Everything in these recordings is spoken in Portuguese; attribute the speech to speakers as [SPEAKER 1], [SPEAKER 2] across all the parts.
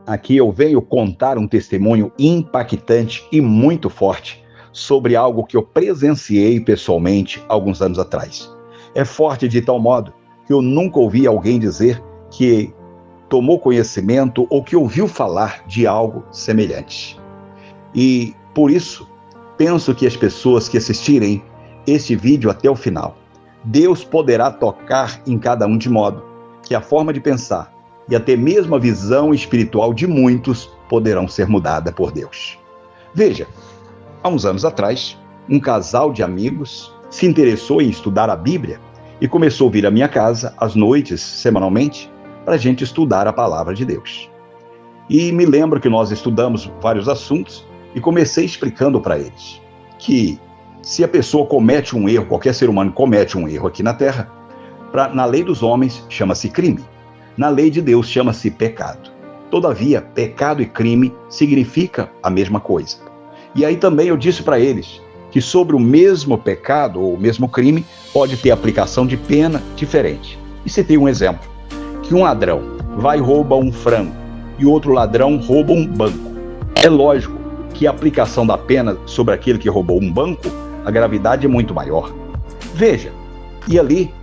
[SPEAKER 1] Aqui eu venho contar um testemunho impactante e muito forte sobre algo que eu presenciei pessoalmente alguns anos atrás. É forte de tal modo que eu nunca ouvi alguém dizer que tomou conhecimento ou que ouviu falar de algo semelhante. E, por isso, penso que as pessoas que assistirem este vídeo até o final, Deus poderá tocar em cada um de modo que a forma de pensar e até mesmo a visão espiritual de muitos poderão ser mudada por Deus. Veja, há uns anos atrás, um casal de amigos se interessou em estudar a Bíblia e começou a vir à minha casa às noites, semanalmente, para a gente estudar a palavra de Deus. E me lembro que nós estudamos vários assuntos e comecei explicando para eles que se a pessoa comete um erro, qualquer ser humano comete um erro aqui na Terra, na lei dos homens chama-se crime, na lei de Deus chama-se pecado. Todavia, pecado e crime significa a mesma coisa. E aí também eu disse para eles que sobre o mesmo pecado ou o mesmo crime pode ter aplicação de pena diferente. E citei um exemplo, que um ladrão vai e rouba um frango e outro ladrão rouba um banco. É lógico que a aplicação da pena sobre aquele que roubou um banco, a gravidade é muito maior. Veja, e ali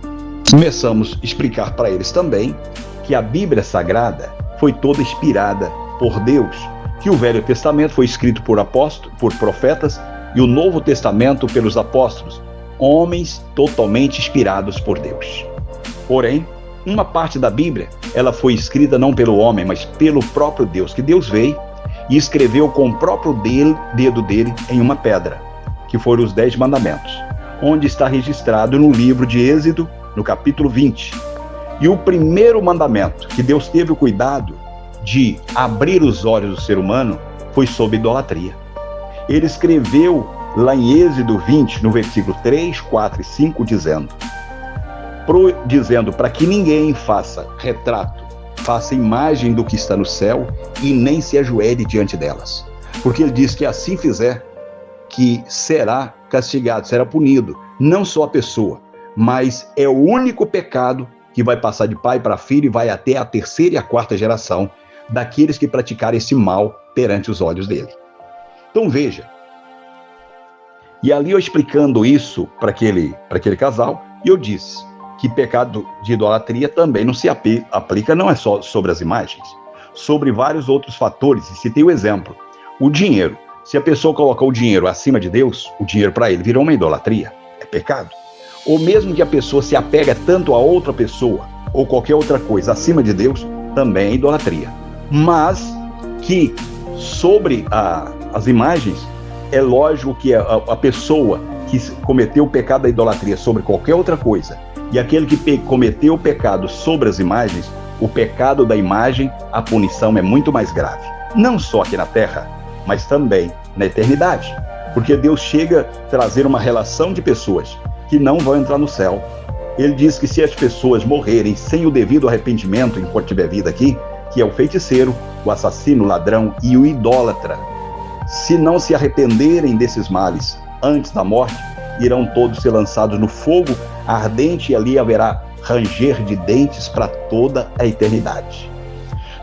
[SPEAKER 1] começamos a explicar para eles também que a Bíblia Sagrada foi toda inspirada por Deus, que o Velho Testamento foi escrito por apóstolos, por profetas, e o Novo Testamento pelos apóstolos, homens totalmente inspirados por Deus. Porém, uma parte da Bíblia, ela foi escrita não pelo homem, mas pelo próprio Deus, que Deus veio e escreveu com o próprio dedo dele em uma pedra, que foram os 10 mandamentos, onde está registrado no livro de Êxodo, no capítulo 20. E o primeiro mandamento que Deus teve o cuidado de abrir os olhos do ser humano foi sobre idolatria. Ele escreveu lá em Êxodo 20, no versículo 3, 4 e 5, dizendo para que ninguém faça retrato, faça imagem do que está no céu e nem se ajoelhe diante delas. Porque ele diz que assim fizer, que será castigado, será punido, não só a pessoa, mas é o único pecado que vai passar de pai para filho e vai até a 3ª e a 4ª geração daqueles que praticarem esse mal perante os olhos dele. Então veja, e ali eu explicando isso para aquele casal, e eu disse que pecado de idolatria também não se aplica, não é só sobre as imagens, sobre vários outros fatores, e citei o exemplo, o dinheiro. Se a pessoa colocar o dinheiro acima de Deus, o dinheiro para ele virou uma idolatria, é pecado. Ou mesmo que a pessoa se apega tanto a outra pessoa, ou qualquer outra coisa acima de Deus, também é idolatria. Mas que sobre as imagens, é lógico que a pessoa que cometeu o pecado da idolatria sobre qualquer outra coisa, e aquele que cometeu o pecado sobre as imagens, o pecado da imagem, a punição é muito mais grave. Não só aqui na Terra, mas também na eternidade. Porque Deus chega a trazer uma relação de pessoas que não vão entrar no céu. Ele diz que se as pessoas morrerem sem o devido arrependimento enquanto tiver vida aqui, que é o feiticeiro, o assassino, o ladrão e o idólatra, se não se arrependerem desses males antes da morte, irão todos ser lançados no fogo ardente e ali haverá ranger de dentes para toda a eternidade.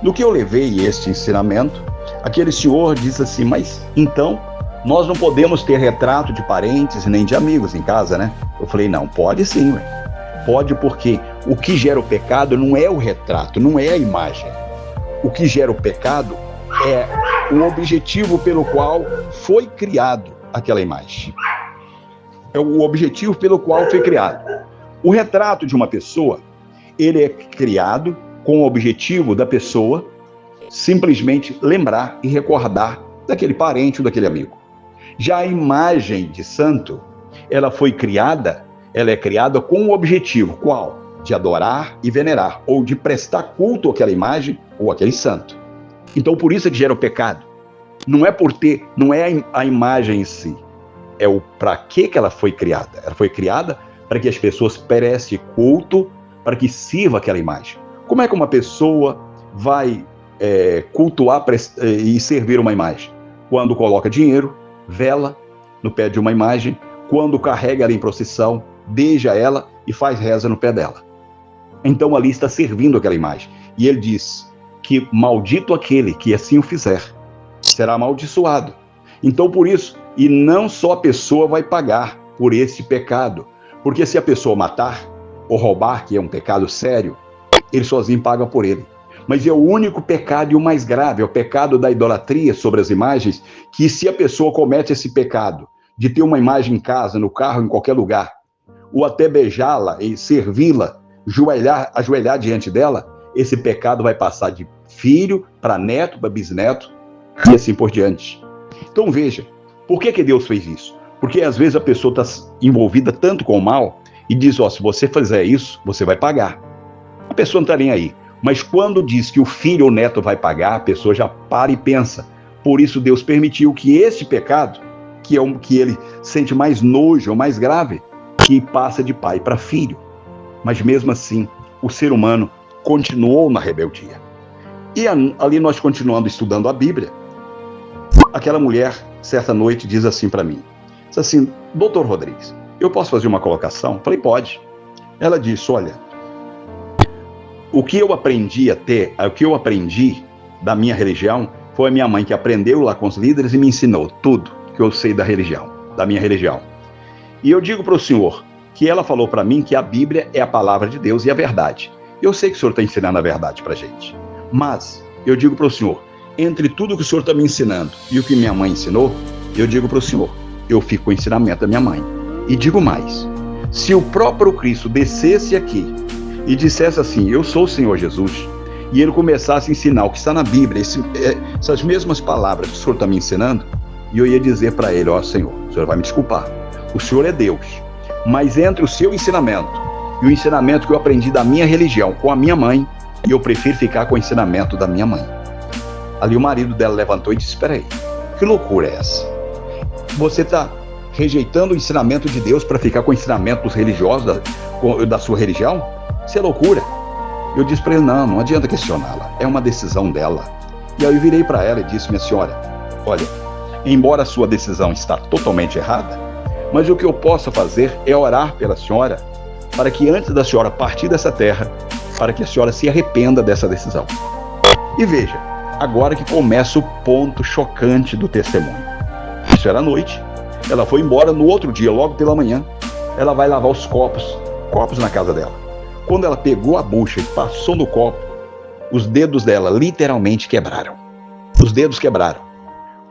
[SPEAKER 1] No que eu levei este ensinamento, aquele senhor disse assim, mas então nós não podemos ter retrato de parentes nem de amigos em casa, né? Eu falei, não, pode sim, ué. Pode, porque o que gera o pecado não é o retrato, não é a imagem. O que gera o pecado é o objetivo pelo qual foi criado aquela imagem. É o objetivo pelo qual foi criado. O retrato de uma pessoa, ele é criado com o objetivo da pessoa simplesmente lembrar e recordar daquele parente ou daquele amigo. Já a imagem de santo, ela é criada com o objetivo, qual? De adorar e venerar, ou de prestar culto àquela imagem ou àquele santo. Então, por isso é que gera o pecado. Não é a imagem em si, é o para que ela foi criada. Ela foi criada para que as pessoas prestem culto, para que sirva aquela imagem. Como é que uma pessoa vai cultuar e servir uma imagem? Quando coloca dinheiro, vela no pé de uma imagem, quando carrega ela em procissão, beija ela e faz reza no pé dela. Então ali está servindo aquela imagem. E ele diz que maldito aquele que assim o fizer, será amaldiçoado. Então, por isso, e não só a pessoa vai pagar por esse pecado, porque se a pessoa matar ou roubar, que é um pecado sério, ele sozinho paga por ele. Mas é o único pecado e o mais grave, é o pecado da idolatria sobre as imagens, que se a pessoa comete esse pecado de ter uma imagem em casa, no carro, em qualquer lugar, ou até beijá-la e servi-la, ajoelhar diante dela, esse pecado vai passar de filho para neto, para bisneto, e assim por diante. Então veja, por que Deus fez isso? Porque às vezes a pessoa está envolvida tanto com o mal e diz, se você fizer isso, você vai pagar. A pessoa não está nem aí. Mas quando diz que o filho ou neto vai pagar, a pessoa já para e pensa. Por isso Deus permitiu que este pecado, que é o que ele sente mais nojo, ou mais grave, que passa de pai para filho. Mas mesmo assim, o ser humano continuou na rebeldia. E ali nós continuando estudando a Bíblia, aquela mulher, certa noite, diz assim para mim, diz assim, doutor Rodrigues, eu posso fazer uma colocação? Falei, pode. Ela disse, olha, o que eu aprendi da minha religião, foi a minha mãe que aprendeu lá com os líderes e me ensinou tudo que eu sei da religião, da minha religião. E eu digo para o senhor que ela falou para mim que a Bíblia é a palavra de Deus e a verdade. Eu sei que o senhor está ensinando a verdade para a gente, mas eu digo para o senhor, entre tudo que o senhor está me ensinando e o que minha mãe ensinou, eu digo para o senhor, eu fico com o ensinamento da minha mãe. E digo mais, se o próprio Cristo descesse aqui e dissesse assim, eu sou o Senhor Jesus, e ele começasse a ensinar o que está na Bíblia, essas mesmas palavras que o senhor está me ensinando, e eu ia dizer para ele, Senhor, o senhor vai me desculpar, o senhor é Deus, mas entre o seu ensinamento e o ensinamento que eu aprendi da minha religião com a minha mãe, eu prefiro ficar com o ensinamento da minha mãe. Ali o marido dela levantou e disse, espera aí, que loucura é essa? Você está rejeitando o ensinamento de Deus para ficar com o ensinamento dos religiosos da sua religião? Isso é loucura. Eu disse para ele, não adianta questioná-la, é uma decisão dela. E aí eu virei para ela e disse, minha senhora, olha, embora a sua decisão está totalmente errada, mas o que eu posso fazer é orar pela senhora, para que antes da senhora partir dessa terra, para que a senhora se arrependa dessa decisão. E veja, agora que começa o ponto chocante do testemunho. Isso era à noite, ela foi embora, no outro dia, logo pela manhã, ela vai lavar os copos na casa dela. Quando ela pegou a bucha e passou no copo, os dedos dela literalmente quebraram. Os dedos quebraram.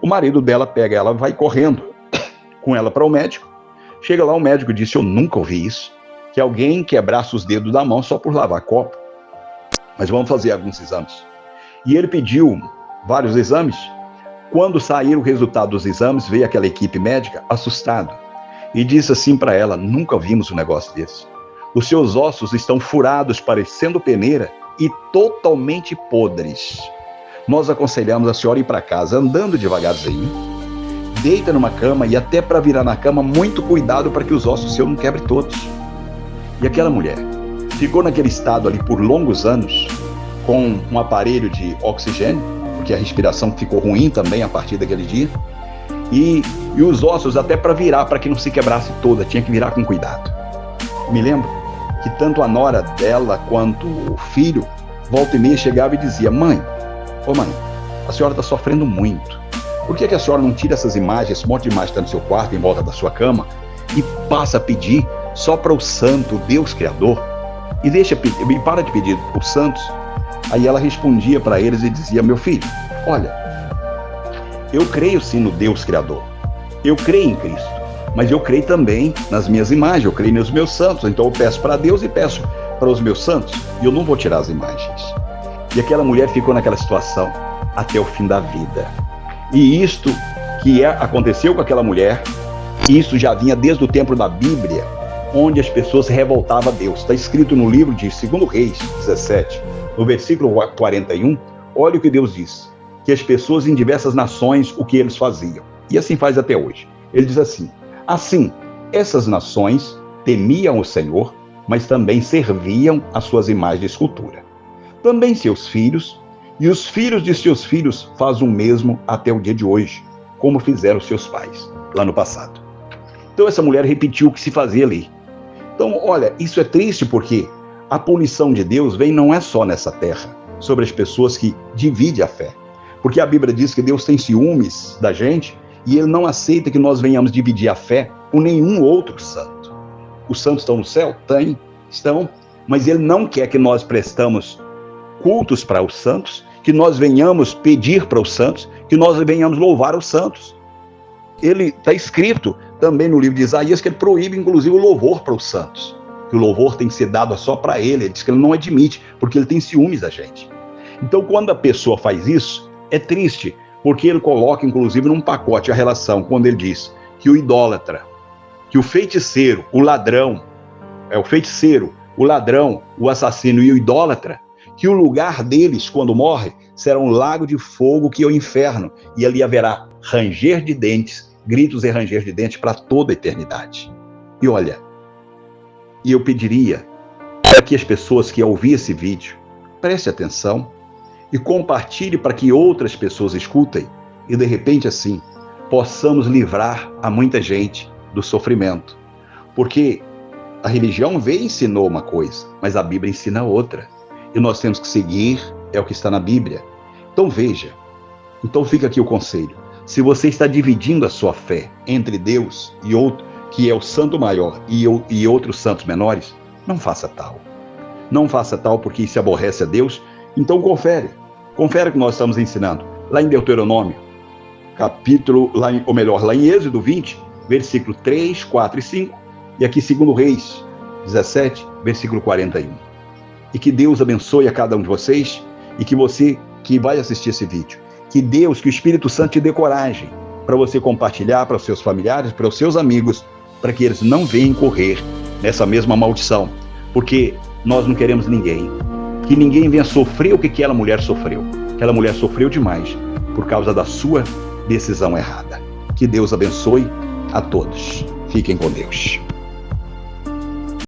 [SPEAKER 1] O marido dela pega ela, vai correndo com ela para o médico. Chega lá, o médico disse, eu nunca ouvi isso, que alguém quebrasse os dedos da mão só por lavar copo. Mas vamos fazer alguns exames. E ele pediu vários exames. Quando saíram o resultado dos exames, veio aquela equipe médica assustada e disse assim para ela, nunca vimos um negócio desse. Os seus ossos estão furados, parecendo peneira, e totalmente podres. Nós aconselhamos a senhora ir para casa andando devagarzinho, deita numa cama e até para virar na cama, muito cuidado para que os ossos seus não quebrem todos. E aquela mulher ficou naquele estado ali por longos anos, com um aparelho de oxigênio, porque a respiração ficou ruim também a partir daquele dia, e os ossos até para virar, para que não se quebrasse toda, tinha que virar com cuidado. Me lembro que tanto a nora dela quanto o filho, volta e meia, chegava e dizia, mãe, a senhora está sofrendo muito. Por que a senhora não tira essas imagens, esse monte de imagens que está no seu quarto, em volta da sua cama, e passa a pedir só para o santo, Deus Criador, e para de pedir os santos? Aí ela respondia para eles e dizia, meu filho, olha, eu creio sim no Deus Criador, eu creio em Cristo, mas eu creio também nas minhas imagens, eu creio nos meus santos, então eu peço para Deus e peço para os meus santos, e eu não vou tirar as imagens. E aquela mulher ficou naquela situação até o fim da vida. E isto que aconteceu com aquela mulher, isso já vinha desde o tempo da Bíblia, onde as pessoas se revoltavam a Deus. Está escrito no livro de 2 Reis 17, no versículo 41, olha o que Deus diz, que as pessoas em diversas nações, o que eles faziam. E assim faz até hoje. Ele diz assim, essas nações temiam o Senhor, mas também serviam as suas imagens de escultura. Também seus filhos, e os filhos de seus filhos fazem o mesmo até o dia de hoje, como fizeram seus pais, lá no passado. Então essa mulher repetiu o que se fazia ali. Então, olha, isso é triste porque a punição de Deus vem não é só nessa terra, sobre as pessoas que dividem a fé. Porque a Bíblia diz que Deus tem ciúmes da gente e Ele não aceita que nós venhamos dividir a fé com nenhum outro santo. Os santos estão no céu? Estão, mas Ele não quer que nós prestamos cultos para os santos, que nós venhamos pedir para os santos, que nós venhamos louvar os santos. Ele está escrito também no livro de Isaías que ele proíbe, inclusive, o louvor para os santos. Que o louvor tem que ser dado só para ele. Ele diz que ele não admite, porque ele tem ciúmes da gente. Então, quando a pessoa faz isso, é triste, porque ele coloca, inclusive, num pacote a relação, quando ele diz que o idólatra, que o feiticeiro, o ladrão, o assassino e o idólatra, que o lugar deles, quando morre, será um lago de fogo que é o inferno, e ali haverá ranger de dentes, gritos e ranger de dentes para toda a eternidade. E olha, eu pediria para que as pessoas que ouvir esse vídeo prestem atenção e compartilhe para que outras pessoas escutem e de repente assim possamos livrar a muita gente do sofrimento. Porque a religião veio e ensinou uma coisa, mas a Bíblia ensina outra. E nós temos que seguir, é o que está na Bíblia. Então veja, então fica aqui o conselho. Se você está dividindo a sua fé entre Deus e outro, que é o santo maior, e outros santos menores, não faça tal. Não faça tal porque isso aborrece a Deus. Então confere o que nós estamos ensinando. Lá em Deuteronômio, lá em Êxodo 20, versículo 3, 4 e 5, e aqui 2 Reis 17, versículo 41. E que Deus abençoe a cada um de vocês, e que você que vai assistir esse vídeo, que o Espírito Santo te dê coragem para você compartilhar para os seus familiares, para os seus amigos, para que eles não venham correr nessa mesma maldição, porque nós não queremos que ninguém venha sofrer o que aquela mulher sofreu. Aquela mulher sofreu demais por causa da sua decisão errada. Que Deus abençoe a todos. Fiquem com Deus.